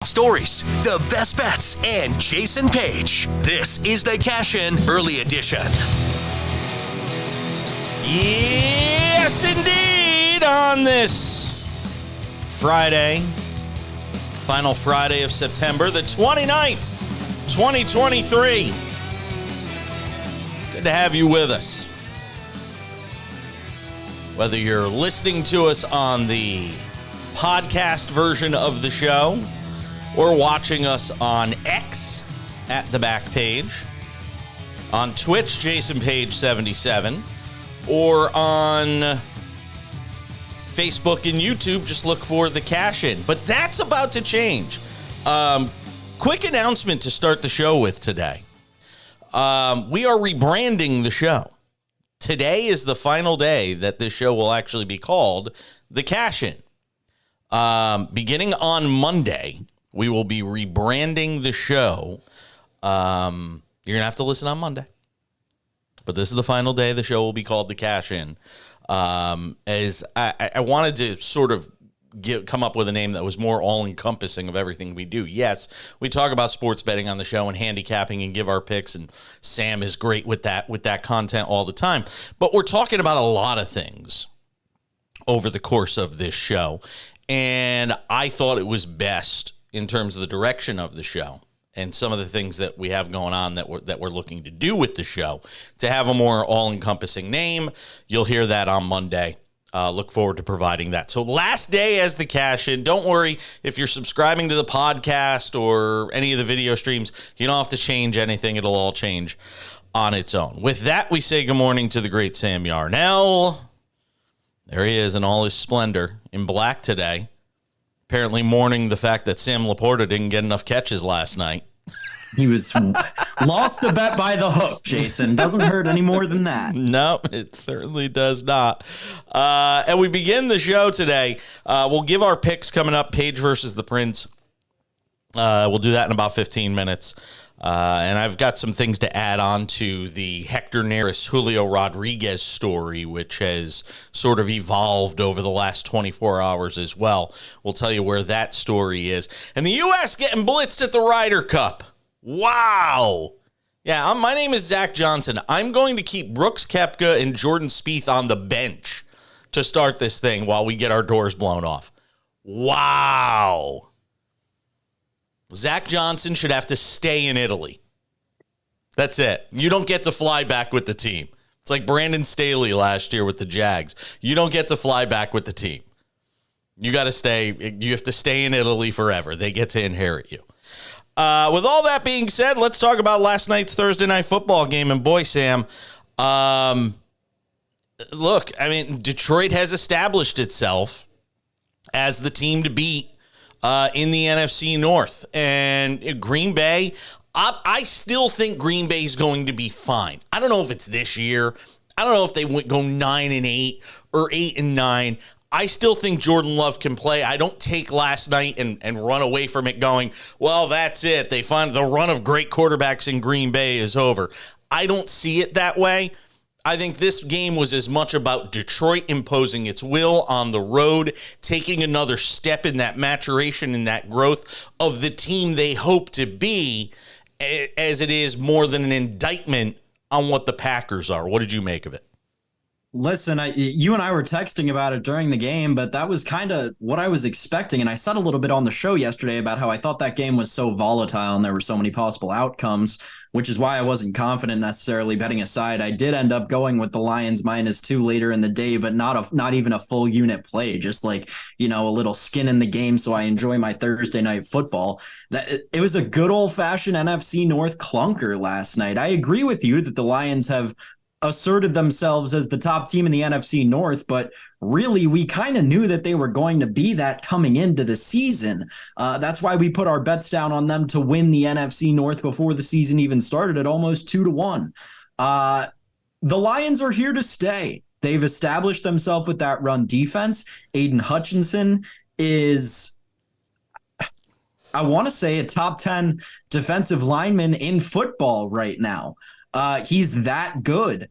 Stories, the best bets, and Jason Page. This is the Cash In Early Edition. Yes, indeed, on this Friday, final Friday of September, the 29th, 2023. Good to have you with us. Whether you're listening to us on the podcast version of the show or watching us on X at the back page, on Twitch, Jason Page 77, or on Facebook and YouTube, just look for the Cash In. But that's about to change. Quick announcement to start the show with today. We are rebranding the show. Today is the final day that this show will actually be called the Cash In. Beginning on Monday, we will be rebranding the show. You're going to have to listen on Monday. But this is the final day. The show will be called The Cash In. As I wanted to sort of come up with a name that was more all-encompassing of everything we do. Yes, we talk about sports betting on the show and handicapping and give our picks, and Sam is great with that content all the time. But we're talking about a lot of things over the course of this show. And I thought it was best, in terms of the direction of the show and some of the things that we have going on that we're looking to do with the show, to have a more all-encompassing name. You'll hear that on Monday. Look forward to providing that. So last day as the Cash In. Don't worry, if you're subscribing to the podcast or any of the video streams, you don't have to change anything. It'll all change on its own. With that, we say good morning to the great Sam Yarnell. There he is in all his splendor, in black today. Apparently mourning the fact that Sam Laporta didn't get enough catches last night. He was lost the bet by the hook, Jason. Doesn't hurt any more than that. No, it certainly does not. And we begin the show today. We'll give our picks coming up, Page versus the Prince. We'll do that in about 15 minutes. And I've got some things to add on to the Hector Neris, Julio Rodriguez story, which has sort of evolved over the last 24 hours as well. We'll tell you where that story is. And the U.S. getting blitzed at the Ryder Cup. Wow. Yeah, my name is Zach Johnson. I'm going to keep Brooks Koepka and Jordan Spieth on the bench to start this thing while we get our doors blown off. Wow. Zach Johnson should have to stay in Italy. That's it. You don't get to fly back with the team. It's like Brandon Staley last year with the Jags. You don't get to fly back with the team. You got to stay. You have to stay in Italy forever. They get to inherit you. With all that being said, let's talk about last night's Thursday night football game. And boy, Sam, look, I mean, Detroit has established itself as the team to beat in the NFC North. And Green Bay, I still think Green Bay is going to be fine. I don't know if it's this year. I don't know if they go 9-8 or 8-9. I still think Jordan Love can play. I don't take last night and run away from it going, well, that's it. They find the run of great quarterbacks in Green Bay is over. I don't see it that way. I think this game was as much about Detroit imposing its will on the road, taking another step in that maturation and that growth of the team they hope to be, as it is more than an indictment on what the Packers are. What did you make of it? Listen, you and I were texting about it during the game, but that was kind of what I was expecting. And I said a little bit on the show yesterday about how I thought that game was so volatile and there were so many possible outcomes, which is why I wasn't confident necessarily betting aside. I did end up going with the Lions -2 later in the day, but not even a full unit play, just like, a little skin in the game so I enjoy my Thursday night football. It was a good old-fashioned NFC North clunker last night. I agree with you that the Lions have asserted themselves as the top team in the NFC North, but really we kind of knew that they were going to be that coming into the season. That's why we put our bets down on them to win the NFC North before the season even started at almost 2-1. The Lions are here to stay. They've established themselves with that run defense. Aiden Hutchinson is, I want to say, a top 10 defensive lineman in football right now. He's that good.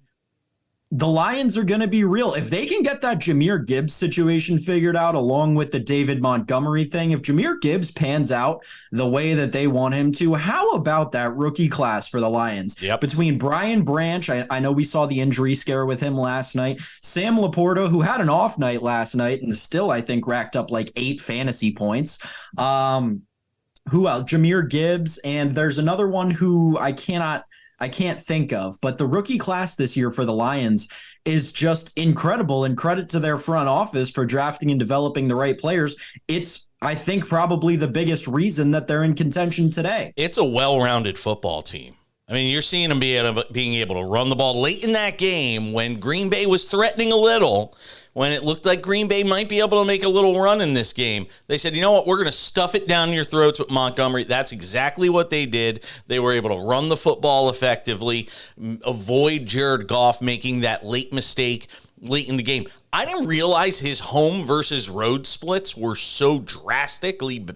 the Lions are going to be real. If they can get that Jahmyr Gibbs situation figured out along with the David Montgomery thing, if Jahmyr Gibbs pans out the way that they want him to, how about that rookie class for the Lions? Yep. Between Brian Branch, I know we saw the injury scare with him last night, Sam Laporta, who had an off night last night and still, I think, racked up like 8 fantasy points. Who else? Jahmyr Gibbs, and there's another one who I can't think of, but the rookie class this year for the Lions is just incredible, and credit to their front office for drafting and developing the right players. It's, I think, probably the biggest reason that they're in contention today. It's a well-rounded football team. I mean, you're seeing them being able to run the ball late in that game when Green Bay was threatening a little, when it looked like Green Bay might be able to make a little run in this game. They said, you know what, we're going to stuff it down your throats with Montgomery. That's exactly what they did. They were able to run the football effectively, avoid Jared Goff making that late mistake late in the game. I didn't realize his home versus road splits were so drastically,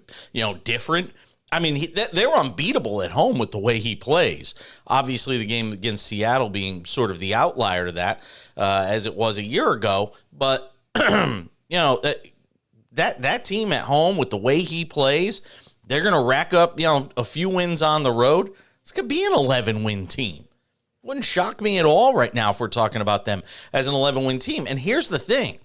different. I mean, they're unbeatable at home with the way he plays. Obviously, the game against Seattle being sort of the outlier to that, as it was a year ago. But, that team at home with the way he plays, they're going to rack up, a few wins on the road. It's going to be an 11-win team. Wouldn't shock me at all right now if we're talking about them as an 11-win team. And here's the thing.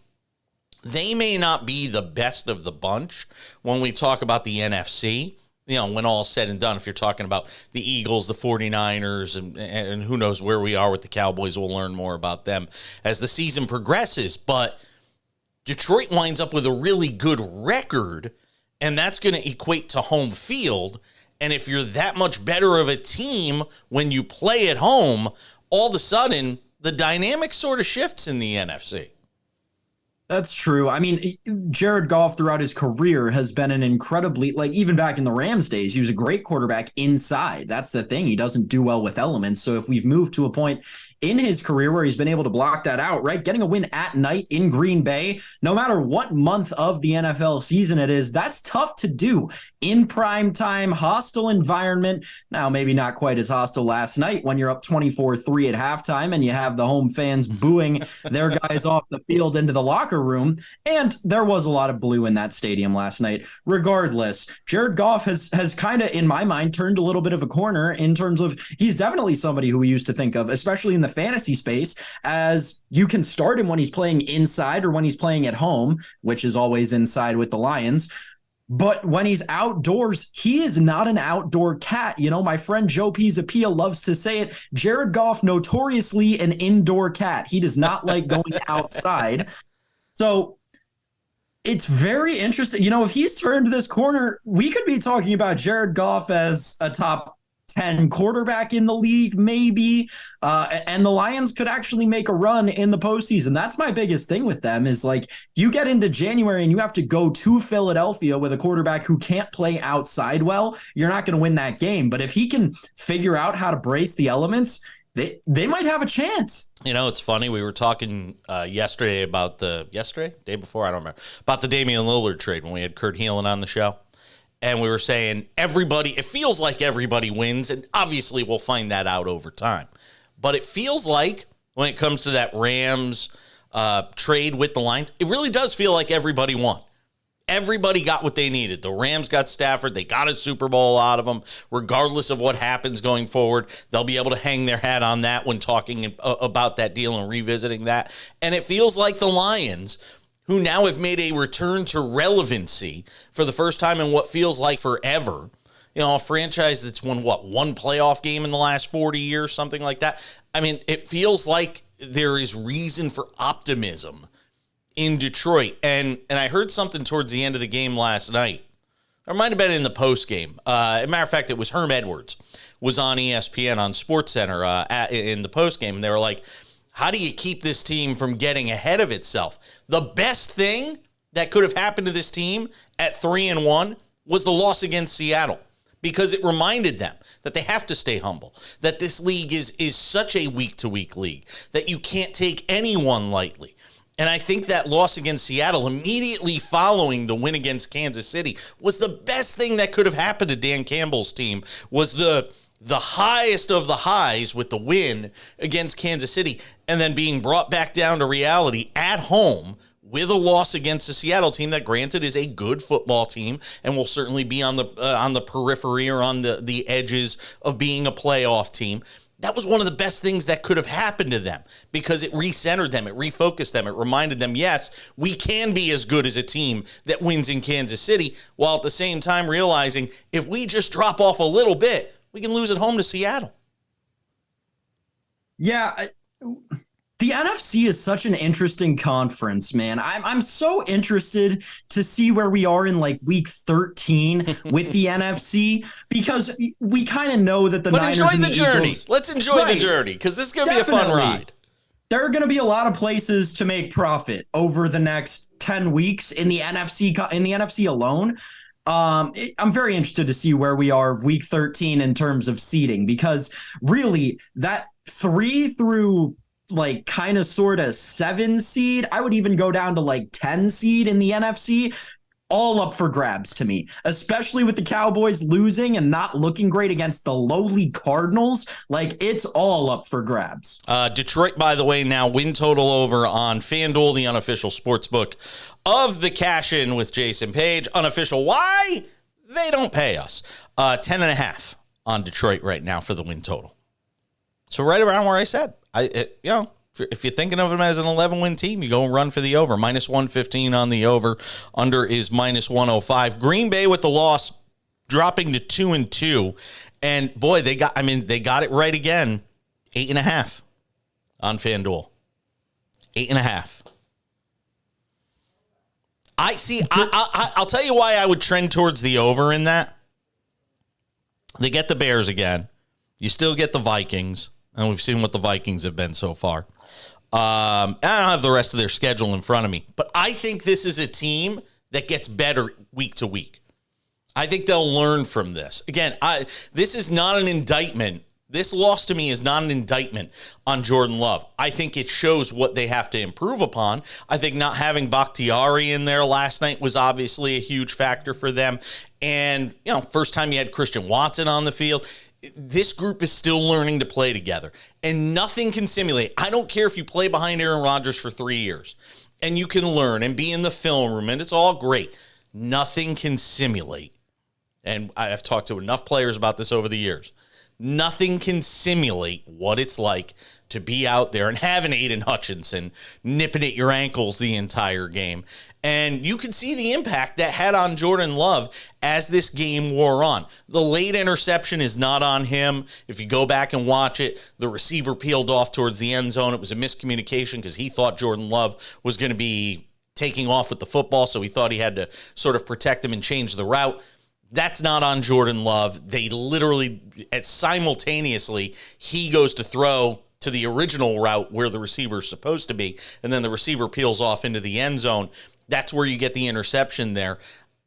They may not be the best of the bunch when we talk about the NFC. When all's said and done, if you're talking about the Eagles, the 49ers, and who knows where we are with the Cowboys, we'll learn more about them as the season progresses. But Detroit winds up with a really good record, and that's going to equate to home field. And if you're that much better of a team when you play at home, all of a sudden, the dynamic sort of shifts in the NFC. That's true. I mean, Jared Goff throughout his career has been an incredibly, even back in the Rams days, he was a great quarterback inside. That's the thing. He doesn't do well with elements. So if we've moved to a point in his career where he's been able to block that out, right? Getting a win at night in Green Bay, no matter what month of the NFL season it is, that's tough to do in prime time, hostile environment. Now, maybe not quite as hostile last night when you're up 24-3 at halftime and you have the home fans booing their guys off the field into the locker room. And there was a lot of blue in that stadium last night. Regardless, Jared Goff has kind of, in my mind, turned a little bit of a corner in terms of he's definitely somebody who we used to think of, especially in the fantasy space, as you can start him when he's playing inside or when he's playing at home, which is always inside with the Lions. But when he's outdoors, he is not an outdoor cat. My friend Joe Pisapia loves to say it. Jared Goff, notoriously an indoor cat. He does not like going outside. So it's very interesting. If he's turned this corner, we could be talking about Jared Goff as a top 10 quarterback in the league, maybe. And the Lions could actually make a run in the postseason. That's my biggest thing with them is you get into January and you have to go to Philadelphia with a quarterback who can't play outside well. You're not going to win that game. But if he can figure out how to brace the elements, they might have a chance. It's funny. We were talking yesterday about day before, I don't remember, about the Damian Lillard trade when we had Kurt Heelan on the show. And we were saying it feels like everybody wins, and obviously we'll find that out over time. But it feels like when it comes to that Rams trade with the Lions, it really does feel like everybody won. Everybody got what they needed. The Rams got Stafford. They got a Super Bowl out of them. Regardless of what happens going forward, they'll be able to hang their hat on that when talking about that deal and revisiting that. And it feels like the Lions, who now have made a return to relevancy for the first time in what feels like forever. A franchise that's won, one playoff game in the last 40 years, something like that. I mean, it feels like there is reason for optimism in Detroit. And I heard something towards the end of the game last night. Or it might have been in the post game. As a matter of fact, it was Herm Edwards was on ESPN on SportsCenter in the post game. And they were like, how do you keep this team from getting ahead of itself? The best thing that could have happened to this team at 3-1 was the loss against Seattle, because it reminded them that they have to stay humble, that this league is such a week-to-week league, that you can't take anyone lightly. And I think that loss against Seattle immediately following the win against Kansas City was the best thing that could have happened to Dan Campbell's team, was the the highest of the highs with the win against Kansas City, and then being brought back down to reality at home with a loss against a Seattle team that, granted, is a good football team and will certainly be on the periphery or on the edges of being a playoff team. That was one of the best things that could have happened to them because it recentered them, it refocused them, it reminded them, yes, we can be as good as a team that wins in Kansas City, while at the same time realizing if we just drop off a little bit, we can lose at home to Seattle. Yeah, the NFC is such an interesting conference, man. I'm so interested to see where we are in like week 13 with the NFC, because we kind of know that the Niners enjoy and the journey. Eagles, Let's enjoy the journey, because this is going to be a fun ride. There are going to be a lot of places to make profit over the next 10 weeks in the NFC alone. I'm very interested to see where we are week 13 in terms of seeding, because really that 3 through like kind of sort of 7 seed, I would even go down to like 10 seed in the NFC, all up for grabs to me, especially with the Cowboys losing and not looking great against the lowly Cardinals. Like, it's all up for grabs. Detroit, by the way, now win total over on FanDuel, the unofficial sports book of the Cash In with Jason Page. Unofficial, why? They don't pay us. 10.5 on Detroit right now for the win total. So right around where I said. If you're thinking of them as an 11-win team, you go and run for the over. Minus 115 on the over. Under is minus 105. Green Bay with the loss, dropping to 2-2. And boy, they got it right again. 8.5 on FanDuel. 8.5. I'll tell you why I would trend towards the over in that. They get the Bears again. You still get the Vikings. And we've seen what the Vikings have been so far. I don't have the rest of their schedule in front of me. But I think this is a team that gets better week to week. I think they'll learn from this. Again, this is not an indictment. This loss to me is not an indictment on Jordan Love. I think it shows what they have to improve upon. I think not having Bakhtiari in there last night was obviously a huge factor for them. And, first time you had Christian Watson on the field. This group is still learning to play together, and nothing can simulate. I don't care if you play behind Aaron Rodgers for 3 years and you can learn and be in the film room, and it's all great. Nothing can simulate. And I've talked to enough players about this over the years. Nothing can simulate what it's like to be out there and have an Aiden Hutchinson nipping at your ankles the entire game. And you can see the impact that had on Jordan Love as this game wore on. The late interception is not on him. If you go back and watch it, the receiver peeled off towards the end zone. It was a miscommunication because he thought Jordan Love was going to be taking off with the football, so he thought he had to sort of protect him and change the route. That's not on Jordan Love. They literally, simultaneously, he goes to throw to the original route where the receiver is supposed to be, and then the receiver peels off into the end zone. That's where you get the interception there.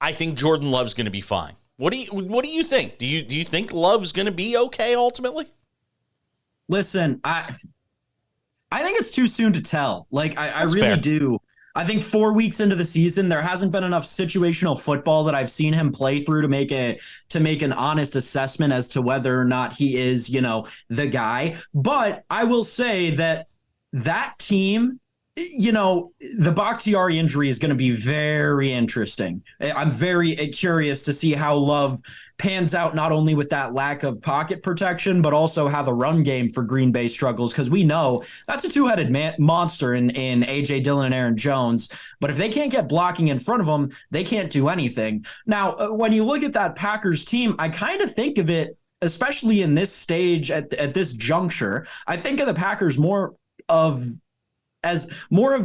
I think Jordan Love's going to be fine. What do you think? Do you think Love's going to be okay ultimately? Listen, I think it's too soon to tell. Like, I really fair. do. I think 4 weeks into the season, there hasn't been enough situational football that I've seen him play through to make an honest assessment as to whether or not he is, the guy. But I will say that team, the Bakhtiari injury is going to be very interesting. I'm very curious to see how Love pans out, not only with that lack of pocket protection, but also how the run game for Green Bay struggles, because we know that's a two-headed monster in A.J. Dillon and Aaron Jones. But if they can't get blocking in front of them, they can't do anything. Now, when you look at that Packers team, I kind of think of it, especially in this stage, at this juncture, I think of the Packers more of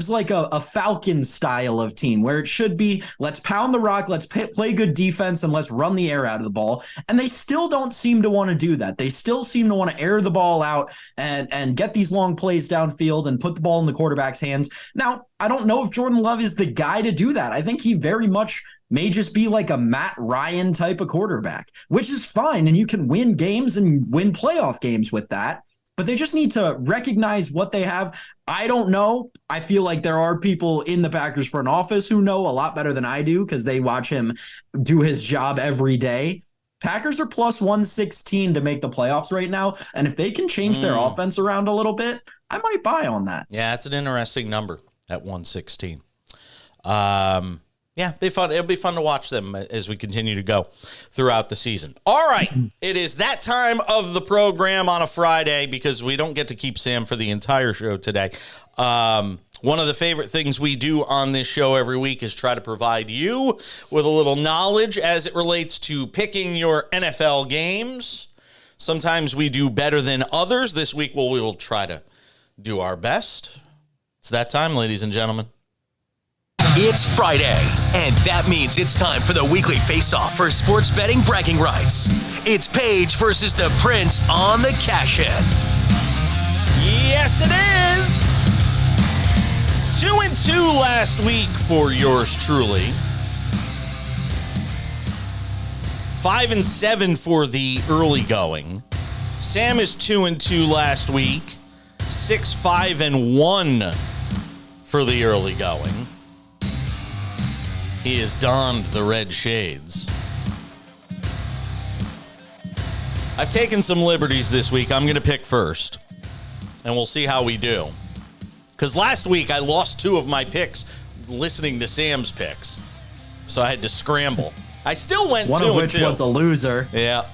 like a Falcon style of team, where it should be, let's pound the rock, let's play good defense, and let's run the air out of the ball. And they still don't seem to want to do that. They still seem to want to air the ball out and get these long plays downfield and put the ball in the quarterback's hands. Now, I don't know if Jordan Love is the guy to do that. I think he very much may just be like a Matt Ryan type of quarterback, which is fine. And you can win games and win playoff games with that. But they just need to recognize what they have. I don't know. I feel like there are people in the Packers front office who know a lot better than I do, because they watch him do his job every day. Packers are plus 116 to make the playoffs right now. And if they can change their offense around a little bit, I might buy on that. Yeah, it's an interesting number at 116. Yeah, it'll be fun to watch them as we continue to go throughout the season. All right, it is that time of the program on a Friday because we don't get to keep Sam for the entire show today. One of the favorite things we do on this show every week is try to provide you with a little knowledge as it relates to picking your NFL games. Sometimes we do better than others. This week, we will try to do our best. It's that time, ladies and gentlemen. It's Friday, and that means it's time for the weekly face-off for sports betting bragging rights. It's Paige versus the Prince on the Cash In. Yes, it is. 2-2 last week for yours truly. 5-7 for the early going. Sam is 2-2 last week. 6-5-1 for the early going. He has donned the red shades. I've taken some liberties this week. I'm going to pick first, and we'll see how we do. Because last week I lost 2 of my picks listening to Sam's picks, so I had to scramble. I still went 2-2. One of which was a loser. Yeah.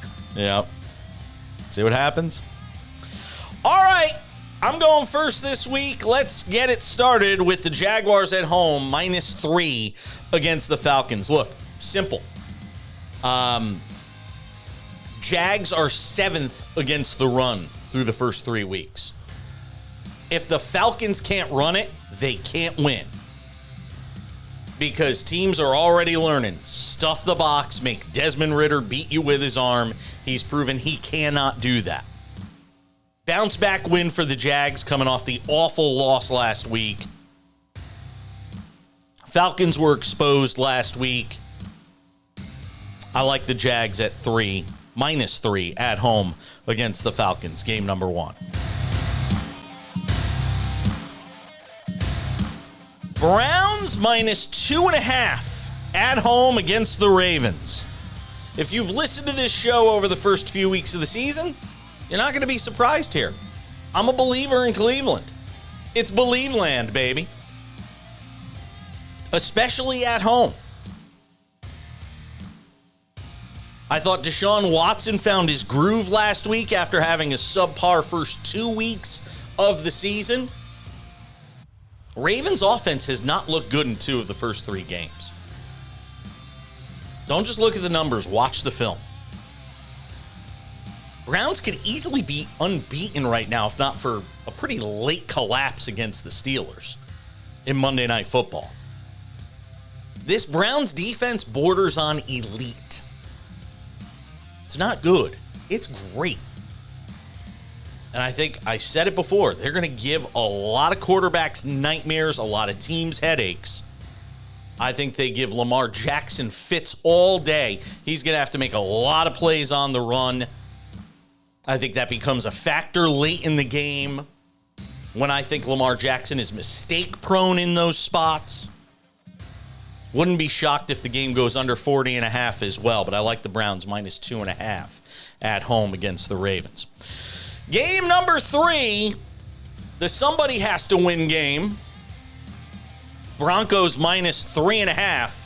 See what happens? All right. I'm going first this week. Let's get it started with the Jaguars at home, -3 against the Falcons. Look, simple. Jags are 7th against the run through the first 3 weeks. If the Falcons can't run it, they can't win. Because teams are already learning. Stuff the box, make Desmond Ridder beat you with his arm. He's proven he cannot do that. Bounce back win for the Jags coming off the awful loss last week. Falcons were exposed last week. I like the Jags at -3 at home against the Falcons. Game number 1. Browns -2.5 at home against the Ravens. If you've listened to this show over the first few weeks of the season, you're not going to be surprised here. I'm a believer in Cleveland. It's Believe Land, baby. Especially at home. I thought Deshaun Watson found his groove last week after having a subpar first 2 weeks of the season. Ravens offense has not looked good in 2 of the first 3 games. Don't just look at the numbers, watch the film. Browns could easily be unbeaten right now if not for a pretty late collapse against the Steelers in Monday Night Football. This Browns defense borders on elite. It's not good. It's great. And I think I said it before, they're going to give a lot of quarterbacks nightmares, a lot of teams headaches. I think they give Lamar Jackson fits all day. He's going to have to make a lot of plays on the run. I think that becomes a factor late in the game when I think Lamar Jackson is mistake-prone in those spots. Wouldn't be shocked if the game goes under 40.5 as well, but I like the Browns -2.5 at home against the Ravens. Game number 3, the somebody has to win game. Broncos -3.5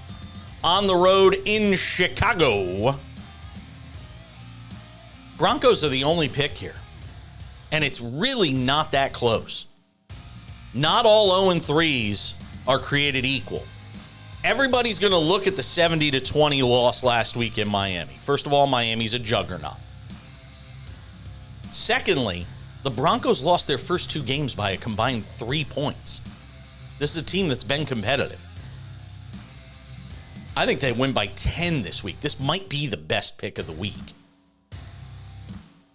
on the road in Chicago. Broncos are the only pick here, and it's really not that close. Not all 0-3s are created equal. Everybody's going to look at the 70-20 loss last week in Miami. First of all, Miami's a juggernaut. Secondly, the Broncos lost their first 2 games by a combined 3 points. This is a team that's been competitive. I think they win by 10 this week. This might be the best pick of the week.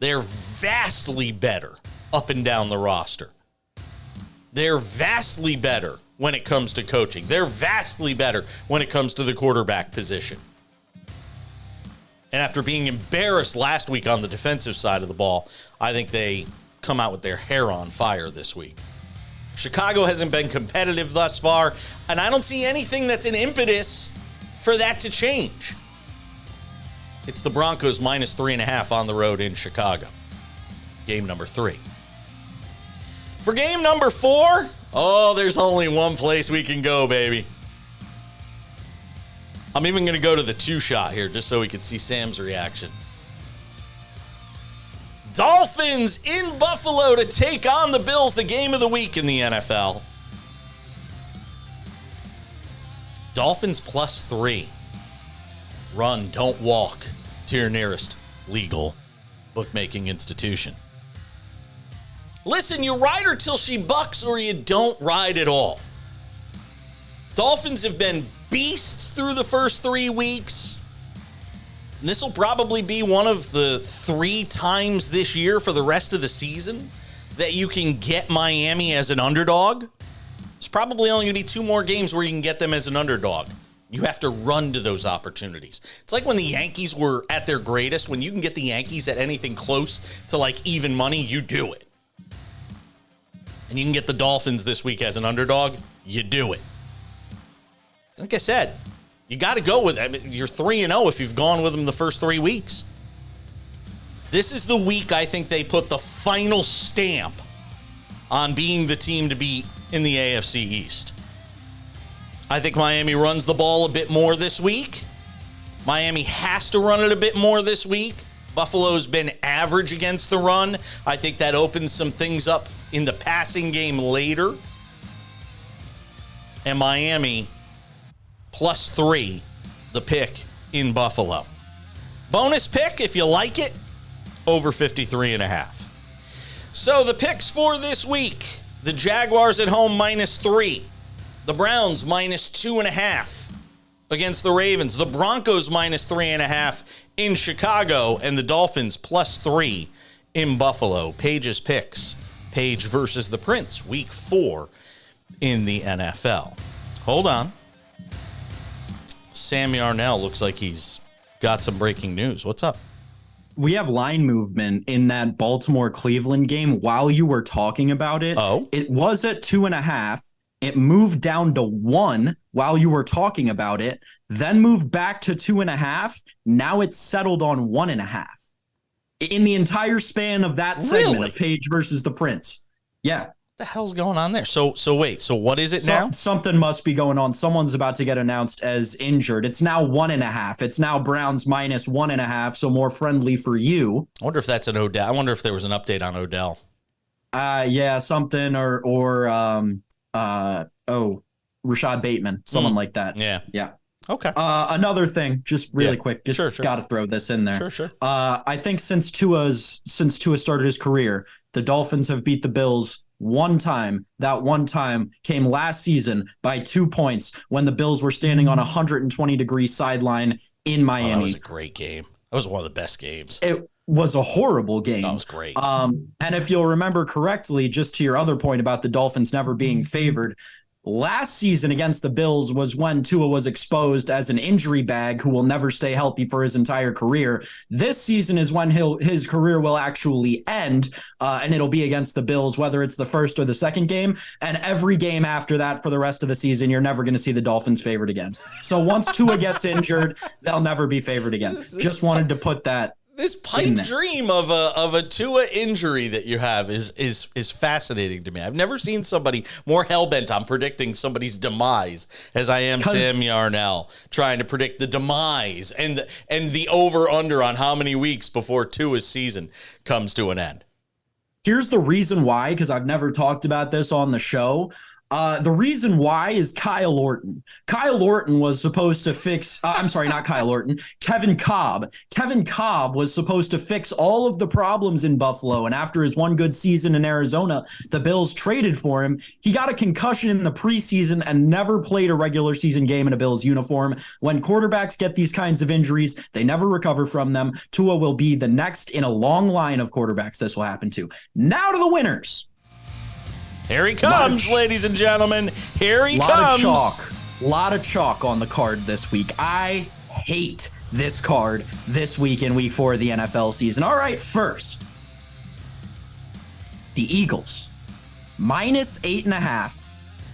They're vastly better up and down the roster. They're vastly better when it comes to coaching. They're vastly better when it comes to the quarterback position. And after being embarrassed last week on the defensive side of the ball, I think they come out with their hair on fire this week. Chicago hasn't been competitive thus far, and I don't see anything that's an impetus for that to change. It's the Broncos minus 3.5 on the road in Chicago. Game number 3. For game number 4, there's only one place we can go, baby. I'm even going to go to the 2-shot here just so we can see Sam's reaction. Dolphins in Buffalo to take on the Bills, the game of the week in the NFL. Dolphins plus 3. Run, don't walk to your nearest legal bookmaking institution. Listen, you ride her till she bucks or you don't ride at all. Dolphins have been beasts through the first 3 weeks. And this will probably be one of the 3 times this year for the rest of the season that you can get Miami as an underdog. There's probably only going to be 2 more games where you can get them as an underdog. You have to run to those opportunities. It's like when the Yankees were at their greatest. When you can get the Yankees at anything close to like even money, you do it. And you can get the Dolphins this week as an underdog, you do it. Like I said, you got to go with it. I mean, you're 3-0 if you've gone with them the first 3 weeks. This is the week I think they put the final stamp on being the team to beat in the AFC East. I think Miami runs the ball a bit more this week. Miami has to run it a bit more this week. Buffalo's been average against the run. I think that opens some things up in the passing game later. And Miami plus 3, the pick in Buffalo. Bonus pick, if you like it, over 53.5. So the picks for this week, the Jaguars at home minus 3. The Browns minus 2.5 against the Ravens. The Broncos minus 3.5 in Chicago. And the Dolphins plus 3 in Buffalo. Page's picks. Page versus the Prince. Week 4 in the NFL. Hold on. Sam Yarnell looks like he's got some breaking news. What's up? We have line movement in that Baltimore-Cleveland game while you were talking about it. Oh. It was at 2.5. It moved down to 1 while you were talking about it, then moved back to 2.5. Now it's settled on 1.5. In the entire span of that segment of Page versus the Prince. Yeah. What the hell's going on there? So wait, so what is it now? Something must be going on. Someone's about to get announced as injured. It's now 1.5. It's now Browns minus 1.5, so more friendly for you. I wonder if that's an Odell. I wonder if there was an update on Odell. Yeah, something Rashad Bateman, someone like that. Yeah. Okay. Another thing, just really quick, just got to throw this in there. Sure. I think since Tua started his career, the Dolphins have beat the Bills one time. That one time came last season by 2 points when the Bills were standing on a 120-degree sideline in Miami. That was a great game. That was one of the best games. It was a horrible game. That was great. And if you'll remember correctly, just to your other point about the Dolphins never being favored, last season against the Bills was when Tua was exposed as an injury bag who will never stay healthy for his entire career. This season is when his career will actually end, and it'll be against the Bills, whether it's the first or the second game. And every game after that for the rest of the season, you're never going to see the Dolphins favored again. So once Tua gets injured, they'll never be favored again. Just wanted to put that. This pipe dream of a Tua injury that you have is fascinating to me. I've never seen somebody more hellbent on predicting somebody's demise as I am Sam Yarnell, trying to predict the demise and the over-under on how many weeks before Tua's season comes to an end. Here's the reason why, because I've never talked about this on the show. The reason why is Kyle Orton. Kyle Orton was supposed to fix, not Kyle Orton, Kevin Kolb. Kevin Kolb was supposed to fix all of the problems in Buffalo. And after his one good season in Arizona, the Bills traded for him. He got a concussion in the preseason and never played a regular season game in a Bills uniform. When quarterbacks get these kinds of injuries, they never recover from them. Tua will be the next in a long line of quarterbacks this will happen to. Now to the winners. Here he comes, ladies and gentlemen. Here he comes. Lot of chalk on the card this week. I hate this card this week in week 4 of the NFL season. All right, first, the Eagles, minus 8.5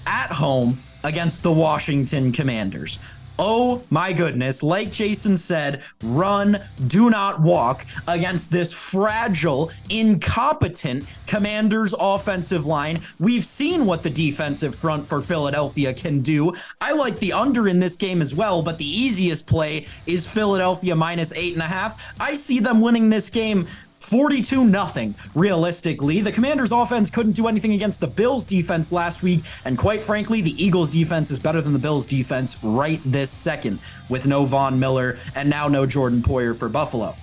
at home against the Washington Commanders. Oh my goodness, like Jason said, run, do not walk against this fragile, incompetent Commanders offensive line. We've seen what the defensive front for Philadelphia can do. I like the under in this game as well, but the easiest play is Philadelphia -8.5. I see them winning this game 42-0. Realistically, the Commanders offense couldn't do anything against the Bills defense last week, and quite frankly, the Eagles defense is better than the Bills defense right this second, with no Von Miller and now no Jordan Poyer for Buffalo.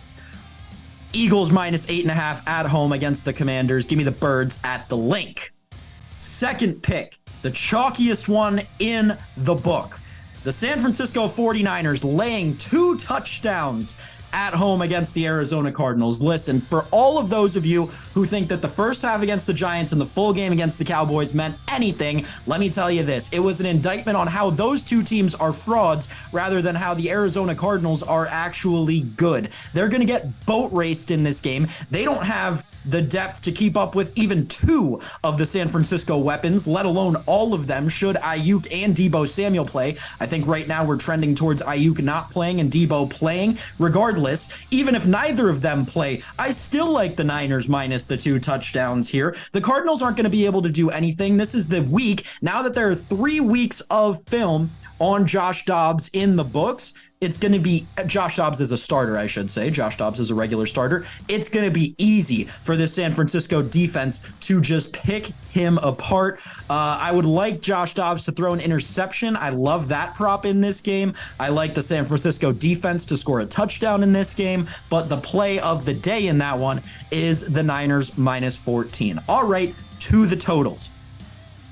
Eagles -8.5 at home against the Commanders. Give me the Birds at the link. Second pick, the chalkiest one in the book. The San Francisco 49ers laying 2 touchdowns at home against the Arizona Cardinals. Listen, for all of those of you who think that the first half against the Giants and the full game against the Cowboys meant anything, let me tell you this. It was an indictment on how those two teams are frauds rather than how the Arizona Cardinals are actually good. They're going to get boat raced in this game. They don't have the depth to keep up with even 2 of the San Francisco weapons, let alone all of them should Ayuk and Deebo Samuel play. I think right now we're trending towards Ayuk not playing and Deebo playing. Regardless, even if neither of them play, I still like the Niners minus the 2 touchdowns here. The Cardinals aren't going to be able to do anything. This is the week, now that there are 3 weeks of film on Josh Dobbs in the books, it's going to be Josh Dobbs as a starter, I should say. Josh Dobbs as a regular starter. It's going to be easy for the San Francisco defense to just pick him apart. I would like Josh Dobbs to throw an interception. I love that prop in this game. I like the San Francisco defense to score a touchdown in this game, but the play of the day in that one is the Niners -14. All right, to the totals.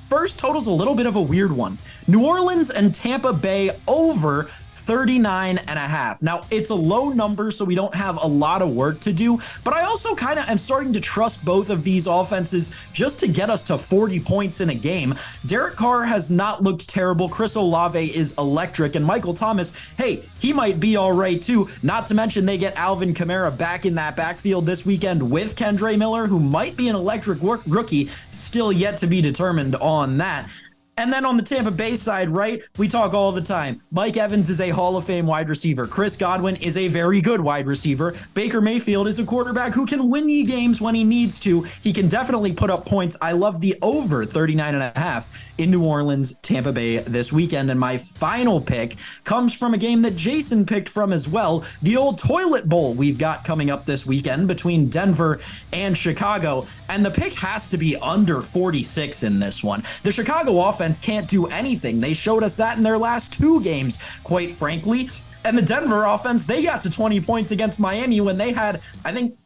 First total's a little bit of a weird one. New Orleans and Tampa Bay over 39.5. Now, it's a low number, so we don't have a lot of work to do, but I also kind of am starting to trust both of these offenses just to get us to 40 points in a game. Derek Carr has not looked terrible. Chris Olave is electric, and Michael Thomas, hey, he might be all right too. Not to mention they get Alvin Kamara back in that backfield this weekend with Kendre Miller, who might be an electric rookie, still yet to be determined on that. And then on the Tampa Bay side, right, we talk all the time. Mike Evans is a Hall of Fame wide receiver. Chris Godwin is a very good wide receiver. Baker Mayfield is a quarterback who can win you games when he needs to. He can definitely put up points. I love the over 39.5 in New Orleans, Tampa Bay this weekend. And my final pick comes from a game that Jason picked from as well, the old toilet bowl we've got coming up this weekend between Denver and Chicago. And the pick has to be under 46 in this one. The Chicago offense can't do anything. They showed us that in their last 2 games, quite frankly. And the Denver offense, they got to 20 points against Miami when they had, I think,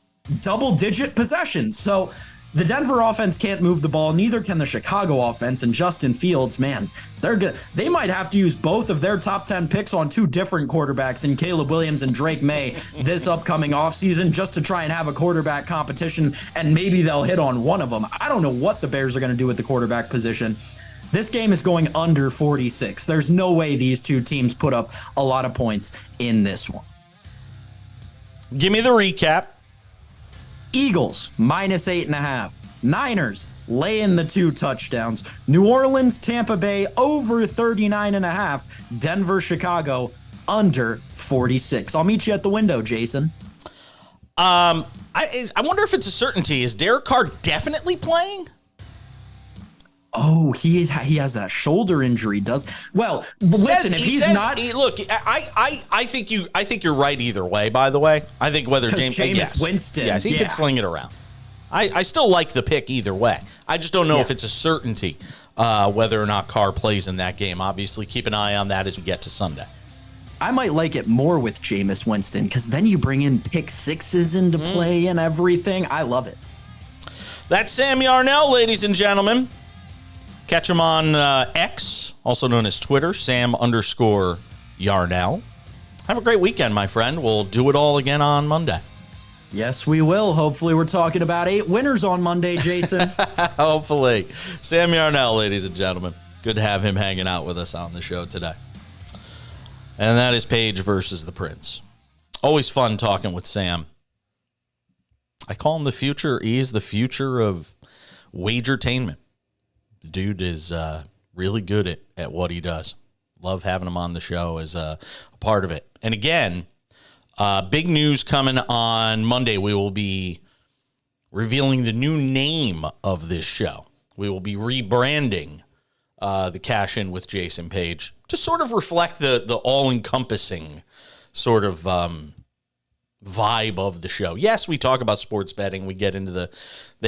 double-digit possessions. So the Denver offense can't move the ball. Neither can the Chicago offense. And Justin Fields, man, they might have to use both of their top 10 picks on 2 different quarterbacks in Caleb Williams and Drake May this upcoming offseason just to try and have a quarterback competition, and maybe they'll hit on one of them. I don't know what the Bears are going to do with the quarterback position. This game is going under 46. There's no way these 2 teams put up a lot of points in this one. Give me the recap. Eagles -8.5. Niners laying the 2 touchdowns. New Orleans, Tampa Bay over 39.5. Denver, Chicago under 46. I'll meet you at the window, Jason. I wonder if it's a certainty. Is Derek Carr definitely playing? Oh, he has that shoulder injury. Well, listen, if he's not, look, I think you're right either way. By the way, I think whether Jameis Winston, yes, he can sling it around. I still like the pick either way. I just don't know if it's a certainty whether or not Carr plays in that game. Obviously, keep an eye on that as we get to Sunday. I might like it more with Jameis Winston because then you bring in pick sixes into play and everything. I love it. That's Sam Yarnell, ladies and gentlemen. Catch him on X, also known as Twitter, Sam_Yarnell. Have a great weekend, my friend. We'll do it all again on Monday. Yes, we will. Hopefully we're talking about 8 winners on Monday, Jason. Hopefully. Sam Yarnell, ladies and gentlemen. Good to have him hanging out with us on the show today. And that is Paige versus the Prince. Always fun talking with Sam. I call him the future. He is the future of wagertainment. The dude is really good at what he does. Love having him on the show as a part of it. And again, big news coming on Monday. We will be revealing the new name of this show. We will be rebranding the Cash In with Jason Page to sort of reflect the all-encompassing sort of vibe of the show. Yes, we talk about sports betting. We get into the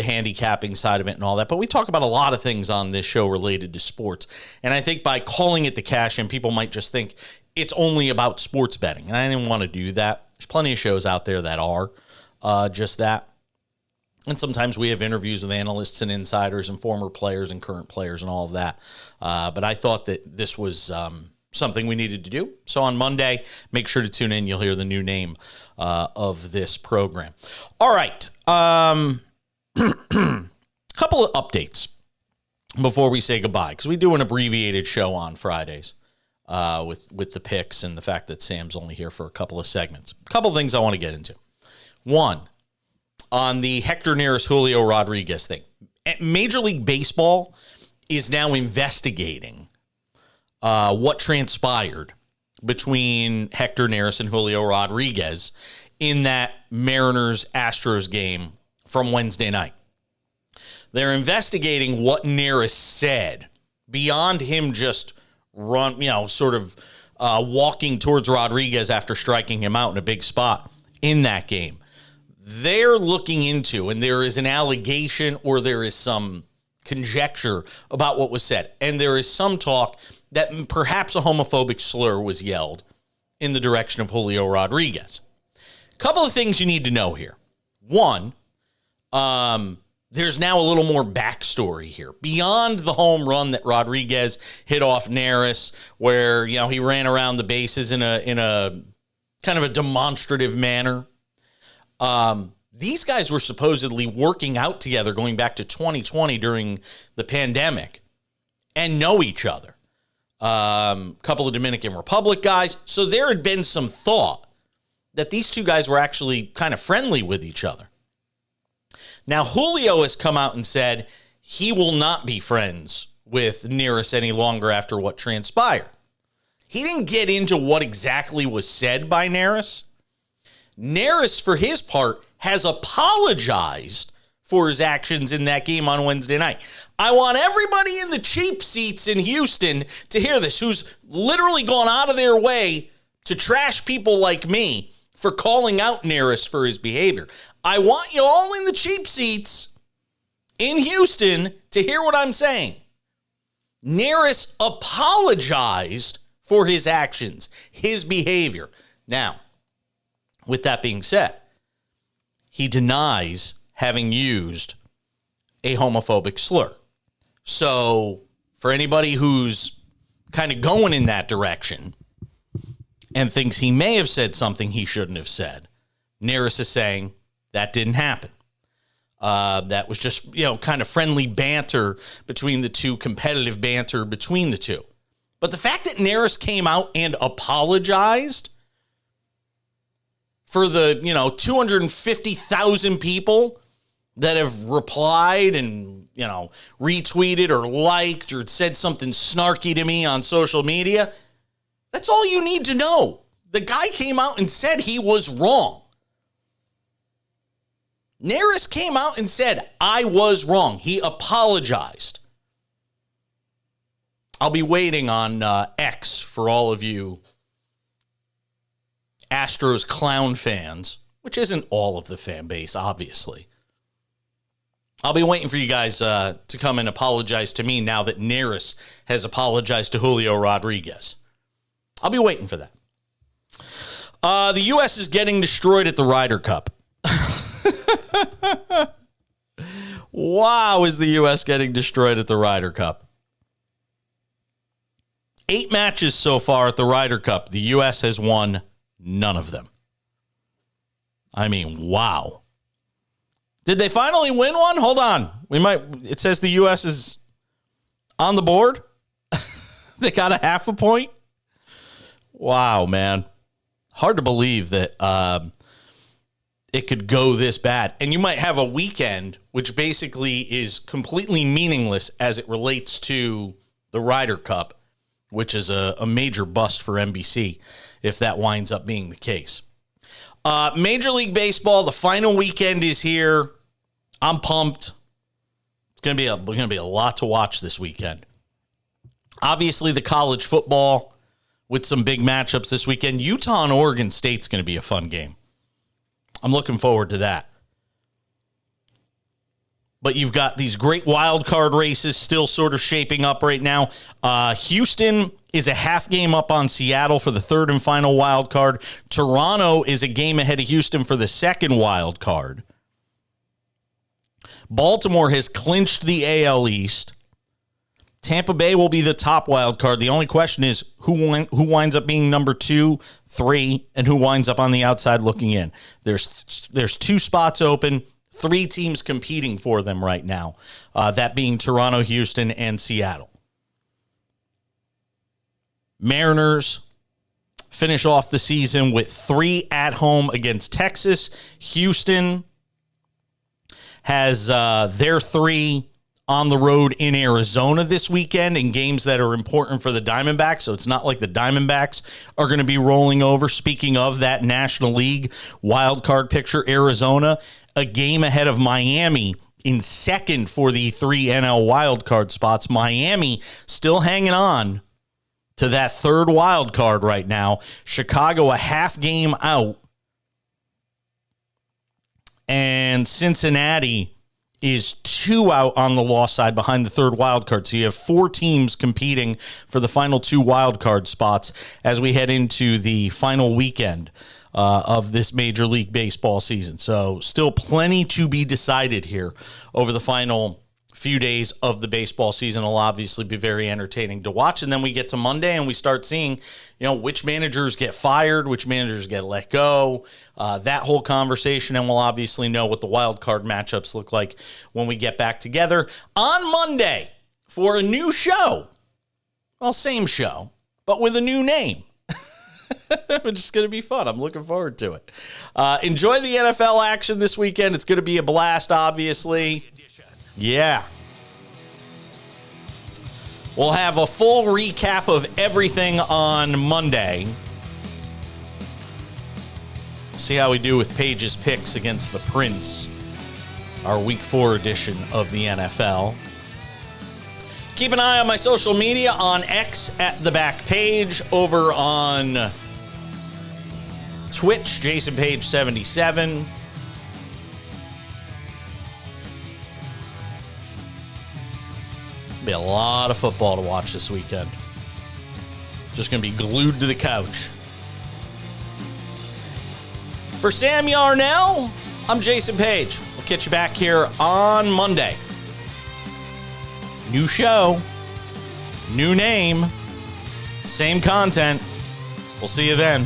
handicapping side of it and all that, but we talk about a lot of things on this show related to sports. And I think by calling it the Cash In, people might just think it's only about sports betting. And I didn't want to do that. There's plenty of shows out there that are just that. And sometimes we have interviews with analysts and insiders and former players and current players and all of that. But I thought that this was something we needed to do. So on Monday, make sure to tune in. You'll hear the new name of this program. All right. Couple of updates before we say goodbye, because we do an abbreviated show on Fridays with the picks and the fact that Sam's only here for a couple of segments. A couple of things I want to get into. One, on the Hector Neris, Julio Rodriguez thing. Major League Baseball is now investigating what transpired between Hector Neris and Julio Rodriguez in that Mariners-Astros game from Wednesday night. They're investigating what Neris said beyond him just walking towards Rodriguez after striking him out in a big spot in that game. They're looking into, and there is an allegation or there is some conjecture about what was said. And there is some talk that perhaps a homophobic slur was yelled in the direction of Julio Rodriguez. A couple of things you need to know here. One, there's now a little more backstory here. Beyond the home run that Rodriguez hit off Neris, where, he ran around the bases in a kind of a demonstrative manner. These guys were supposedly working out together going back to 2020 during the pandemic and know each other. Couple of Dominican Republic guys. So there had been some thought that these two guys were actually kind of friendly with each other. Now, Julio has come out and said he will not be friends with Neris any longer after what transpired. He didn't get into what exactly was said by Neris. Neris, for his part, has apologized for his actions in that game on Wednesday night. I want everybody in the cheap seats in Houston to hear this, who's literally gone out of their way to trash people like me for calling out Neris for his behavior. I want you all in the cheap seats in Houston to hear what I'm saying. Neris apologized for his actions, his behavior. Now, with that being said, he denies having used a homophobic slur. So for anybody who's kind of going in that direction and thinks he may have said something he shouldn't have said, Neris is saying that didn't happen. That was just, kind of friendly banter between the two, competitive banter between the two. But the fact that Neris came out and apologized for the, 250,000 people that have replied and, retweeted or liked or said something snarky to me on social media, that's all you need to know. The guy came out and said he was wrong. Neris came out and said, I was wrong. He apologized. I'll be waiting on X for all of you Astros clown fans, which isn't all of the fan base, obviously. I'll be waiting for you guys to come and apologize to me now that Neris has apologized to Julio Rodriguez. I'll be waiting for that. The U.S. is getting destroyed at the Ryder Cup. Wow, is the U.S. getting destroyed at the Ryder Cup? 8 matches so far at the Ryder Cup. The U.S. has won none of them. I mean, wow. Did they finally win one? Hold on. It says the U.S. is on the board. They got a half a point. Wow, man. Hard to believe that it could go this bad. And you might have a weekend which basically is completely meaningless as it relates to the Ryder Cup which is a major bust for NBC if that winds up being the case. Major League Baseball, the final weekend is here. I'm pumped. It's going to be a lot to watch this weekend. Obviously, the college football with some big matchups this weekend. Utah and Oregon State's going to be a fun game. I'm looking forward to that. But you've got these great wild card races still sort of shaping up right now. Houston is a half game up on Seattle for the third and final wild card. Toronto is a game ahead of Houston for the second wild card. Baltimore has clinched the AL East. Tampa Bay will be the top wild card. The only question is who winds up being number 2, 3, and who winds up on the outside looking in. There's 2 spots open, 3 teams competing for them right now, that being Toronto, Houston, and Seattle. Mariners finish off the season with 3 at home against Texas. Houston has their 3 on the road in Arizona this weekend in games that are important for the Diamondbacks, so it's not like the Diamondbacks are going to be rolling over. Speaking of that National League wild card picture, Arizona, a game ahead of Miami in second for the 3 NL wild card spots. Miami still hanging on to that third wild card right now. Chicago a half game out. And Cincinnati is 2 out on the loss side behind the third wild card. So you have 4 teams competing for the final 2 wild card spots as we head into the final weekend of this Major League Baseball season. So still plenty to be decided here over the final few days of the baseball season. Will obviously be very entertaining to watch. And then we get to Monday and we start seeing, which managers get fired, which managers get let go, that whole conversation. And we'll obviously know what the wild card matchups look like when we get back together on Monday for a new show. Well, same show, but with a new name. Which is going to be fun. I'm looking forward to it. Enjoy the NFL action this weekend. It's going to be a blast, obviously. Yeah. We'll have a full recap of everything on Monday. See how we do with Paige's picks against the Prince, our Week 4 edition of the NFL. Keep an eye on my social media on X at The Back Page, over on Twitch, Jason Page 77. Be a lot of football to watch this weekend. Just going to be glued to the couch. For Sam Yarnell, I'm Jason Page. We'll catch you back here on Monday. New show, new name, same content. We'll see you then.